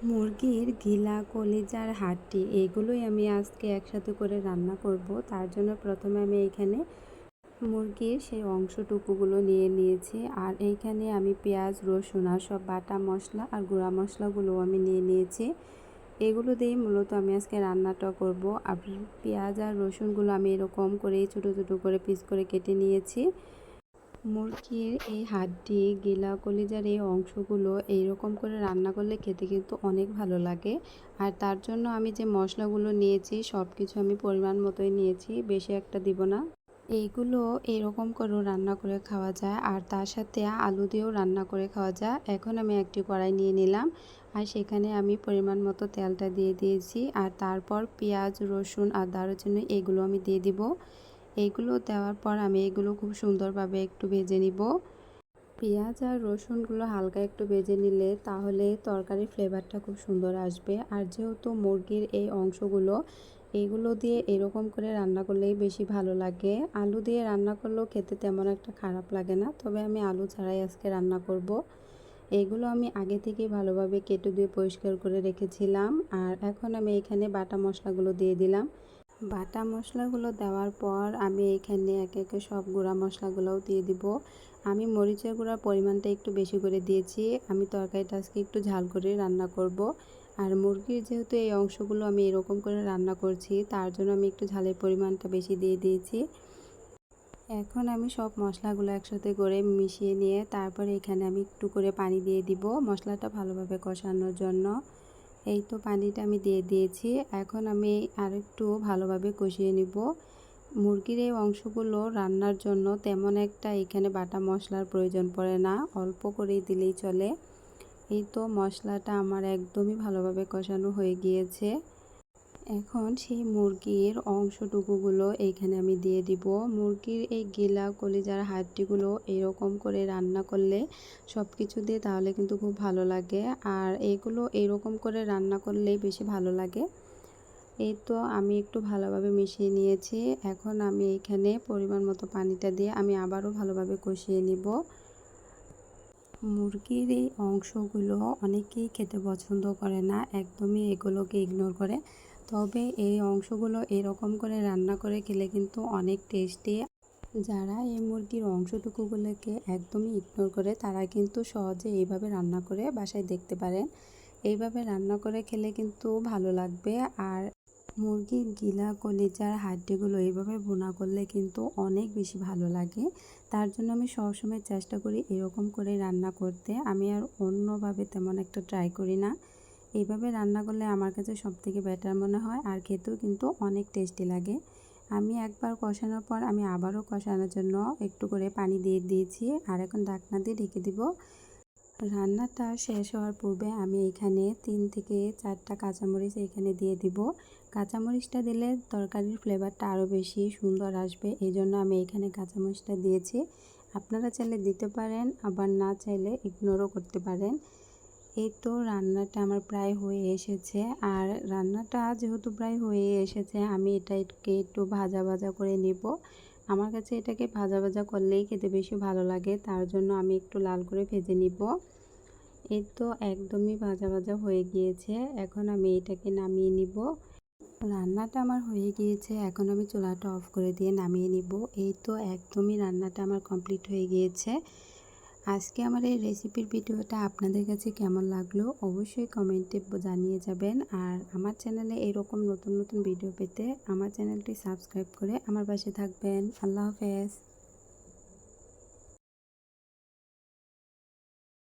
মুরগির গিলা, কলিজার হাড্ডি এগুলোই আমি আজকে একসাথে করে রান্না করব। তার জন্য প্রথমে আমি এইখানে মুরগির সেই অংশটুকুগুলো নিয়ে নিয়েছি। আর এইখানে আমি পেঁয়াজ, রসুন আর সব বাটা মশলা আর গুঁড়া মশলাগুলোও আমি নিয়ে নিয়েছি। এগুলো দিয়েই মূলত আমি আজকে রান্নাটা করব। আর পেঁয়াজ আর রসুনগুলো আমি এরকম করে ছোটো ছোটো করে পিস করে কেটে নিয়েছি। মুরগির এই হাড্ডি, গিলা, কলিজার এই অংশগুলো এইরকম করে রান্না করলে খেতে কিন্তু অনেক ভালো লাগে। আর তার জন্য আমি যে মশলাগুলো নিয়েছি সব কিছু আমি পরিমাণ মতোই নিয়েছি, বেশি একটা দিব না। এইগুলো এরকম করেও রান্না করে খাওয়া যায়, আর তার সাথে আলু দিয়েও রান্না করে খাওয়া যায়। এখন আমি একটি কড়াই নিয়ে নিলাম, আর সেখানে আমি পরিমাণ মতো তেলটা দিয়ে দিয়েছি। আর তারপর পেঁয়াজ, রসুন আর দারুচিনি এগুলো আমি দিয়ে দিব। এইগুলো দেওয়ার পর আমি এগুলো খুব সুন্দরভাবে একটু ভেজে নিব। পেঁয়াজ আর রসুনগুলো হালকা একটু ভেজে নিলে তাহলে তরকারির ফ্লেভারটা খুব সুন্দর আসবে। আর যেহেতু মুরগির এই অংশগুলো এইগুলো দিয়ে এরকম করে রান্না করলেই বেশি ভালো লাগে। আলু দিয়ে রান্না করলেও খেতে তেমন একটা খারাপ লাগে না, তবে আমি আলু ছাড়াই আজকে রান্না করব। এইগুলো আমি আগে থেকেই ভালোভাবে কেটে দিয়ে পরিষ্কার করে রেখেছিলাম। আর এখন আমি এখানে বাটা মশলাগুলো দিয়ে দিলাম। বাটা মশলাগুলো দেওয়ার পর আমি এখানে একে একে সব গুঁড়া মশলাগুলোও দিয়ে দিব। আমি মরিচের গুঁড়ার পরিমাণটা একটু বেশি করে দিয়েছি। আমি তরকারিটা আজকে একটু ঝাল করে রান্না করব। আর মুরগির যেহেতু এই অংশগুলো আমি এরকম করে রান্না করছি, তার জন্য আমি একটু ঝালের পরিমাণটা বেশি দিয়ে দিয়েছি। এখন আমি সব মশলাগুলো একসাথে করে মিশিয়ে নিয়ে তারপরে এখানে আমি একটু করে পানি দিয়ে দিব মশলাটা ভালোভাবে কষানোর জন্য। এই তো পানিটা আমি দিয়ে দিয়েছি। এখন আমি আরেকটু ভালোভাবে কষিয়ে নিব। মুরগির এই অংশগুলো রান্নার জন্য তেমন একটা এখানে বাটা মশলার প্রয়োজন পড়ে না, অল্প করেই দিলেই চলে। এই তো মশলাটা আমার একদমই ভালোভাবে কষানো হয়ে গিয়েছে। এখন সেই মুরগির অংশটুকুগুলো এইখানে আমি দিয়ে দিব। মুরগির এই গিলা, কলিজার হাড্ডিগুলো এরকম করে রান্না করলে সব কিছু দিয়ে তাহলে কিন্তু খুব ভালো লাগে। আর এগুলো এরকম করে রান্না করলেই বেশি ভালো লাগে। এই তো আমি একটু ভালোভাবে মিশিয়ে নিয়েছি। এখন আমি এইখানে পরিমাণ মতো পানিটা দিয়ে আমি আবারও ভালোভাবে কষিয়ে নিব। মুরগির এই অংশগুলো অনেকেই খেতে পছন্দ করে না, একদমই এগুলোকে ইগনোর করে। তবে এই অংশগুলো এরকম করে রান্না করে খেলে কিন্তু অনেক টেস্টি। যারা এই মুরগির অংশটুকুগুলোকে একদমই ইগনোর করে তারা কিন্তু সহজে এইভাবে রান্না করে বাসায় দেখতে পারেন। এইভাবে রান্না করে খেলে কিন্তু ভালো লাগবে। আর মুরগির গিলা, কলিজার হাড্ডিগুলো এইভাবে ভুনা করলে কিন্তু অনেক বেশি ভালো লাগে। তার জন্য আমি সবসময় চেষ্টা করি এরকম করে রান্না করতে। আমি আর অন্যভাবে তেমন একটা ট্রাই করি না। এইভাবে রান্না করলে আমার কাছে সবথেকে বেটার মনে হয়, আর খেতেও কিন্তু অনেক টেস্টি লাগে। আমি একবার কষানোর পর আমি আবারও কষানোর জন্য একটু করে পানি দিয়ে দিয়েছি। আর এখন ঢাকনা দিয়ে ঢেকে দিব। রান্নাটা শেষ হওয়ার পূর্বে আমি এখানে 3 থেকে 4টা কাঁচামরিচ এখানে দিয়ে দিব। কাঁচামরিচটা দিলে তরকারির ফ্লেভারটা আরও বেশি সুন্দর আসবে, এই জন্য আমি এখানে কাঁচামরিচটা দিয়েছি। আপনারা চাইলে দিতে পারেন, আবার না চাইলে ইগনোরও করতে পারেন। এই তো রান্নাটা আমার প্রায় হয়ে এসেছে। আর রান্নাটা যেহেতু প্রায় হয়ে এসেছে আমি এটাকে একটু ভাজা ভাজা করে নেব। আমার কাছে এটাকে ভাজা ভাজা করলেই খেতে বেশি ভালো লাগে, তার জন্য আমি একটু লাল করে ভেজে নিব। এই তো একদমই ভাজা ভাজা হয়ে গিয়েছে। এখন আমি এটাকে নামিয়ে নিব। রান্নাটা আমার হয়ে গিয়েছে, এখন আমি চুলাটা অফ করে দিয়ে নামিয়ে নিব। এই তো একদমই রান্নাটা আমার কমপ্লিট হয়ে গিয়েছে। আজকে আমার এই রেসিপির ভিডিওটা আপনাদের কাছে কেমন লাগলো অবশ্যই কমেন্টে জানিয়ে যাবেন। আর আমার চ্যানেলে এরকম নতুন নতুন ভিডিও পেতে আমার চ্যানেলটি সাবস্ক্রাইব করে আমার পাশে থাকবেন। আল্লাহ হাফেজ।